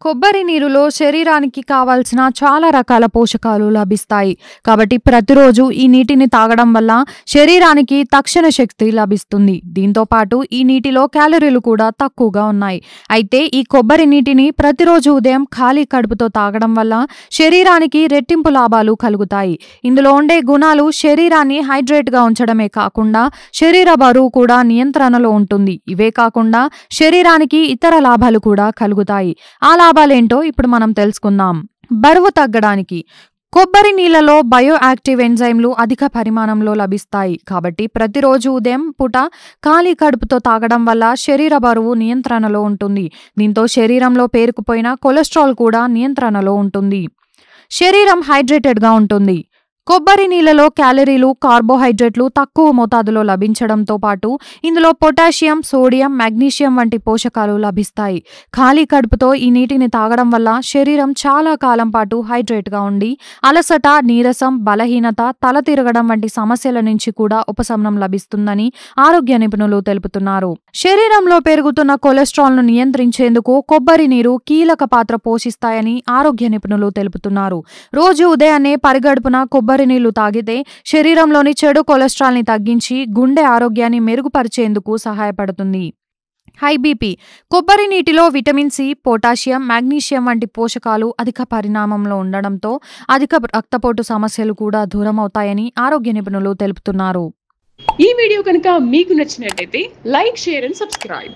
కొబ్బరి నీరులో శరీరానికి కావాల్సిన చాలా రకాల పోషకాలు లభిస్తాయి. కాబట్టి ప్రతిరోజు ఈ నీటిని తాగడం వల్ల శరీరానికి తక్షణ శక్తి లభిస్తుంది. దీంతో పాటు ఈ నీటిలో క్యాలరీలు కూడా తక్కువగా ఉన్నాయి. అయితే ఈ కొబ్బరి నీటిని ప్రతిరోజు ఉదయం ఖాళీ కడుపుతో తాగడం వల్ల శరీరానికి రెట్టింపు లాభాలు కలుగుతాయి. ఇందులో ఉండే గుణాలు శరీరాన్ని హైడ్రేట్గా ఉంచడమే కాకుండా శరీర బరువు కూడా నియంత్రణలో ఉంటుంది. ఇవే కాకుండా శరీరానికి ఇతర లాభాలు కూడా కలుగుతాయి. ఆ లాభాలేంటో ఇప్పుడు మనం తెలుసుకుందాం. బరువు తగ్గడానికి కొబ్బరి నీళ్లలో బయో యాక్టివ్ ఎంజైమ్లు అధిక పరిమాణంలో లభిస్తాయి. కాబట్టి ప్రతిరోజు ఉదయం పూట ఖాళీ కడుపుతో తాగడం వల్ల శరీర బరువు నియంత్రణలో ఉంటుంది. దీంతో శరీరంలో పేరుకుపోయిన కొలెస్ట్రాల్ కూడా నియంత్రణలో ఉంటుంది. శరీరం హైడ్రేటెడ్గా ఉంటుంది. కొబ్బరి నీళ్లలో క్యాలరీలు, కార్బోహైడ్రేట్లు తక్కువ మోతాదులో లభించడంతో పాటు ఇందులో పొటాషియం, సోడియం, మెగ్నీషియం వంటి పోషకాలు లభిస్తాయి. ఖాళీ కడుపుతో ఈ నీటిని తాగడం వల్ల శరీరం చాలా కాలం పాటు హైడ్రేట్గా ఉండి అలసట, నీరసం, బలహీనత, తల తిరగడం వంటి సమస్యల నుంచి కూడా ఉపశమనం లభిస్తుందని ఆరోగ్య నిపుణులు తెలుపుతున్నారు. శరీరంలో పెరుగుతున్న కొలెస్ట్రాల్ను నియంత్రించేందుకు కొబ్బరి నీరు కీలక పాత్ర పోషిస్తాయని ఆరోగ్య నిపుణులు తెలుపుతున్నారు. రోజు ఉదయాన్నే పరిగడుపున కొబ్బరి నీళ్లు తాగితే శరీరంలోని చెడు కొలెస్ట్రాల్ని తగ్గించి గుండె ఆరోగ్యాన్ని మెరుగుపరిచేందుకు సహాయపడుతుంది. హై బీపీ కొబ్బరి నీటిలో విటమిన్ సి, పొటాషియం, మెగ్నీషియం వంటి పోషకాలు అధిక పరిమాణంలో ఉండడంతో అధిక రక్తపోటు సమస్యలు కూడా దూరమవుతాయని ఆరోగ్య నిపుణులు తెలుపుతున్నారు. ఈ వీడియో కనుక మీకు నచ్చినట్లయితే లైక్, షేర్ అండ్ సబ్స్క్రైబ్.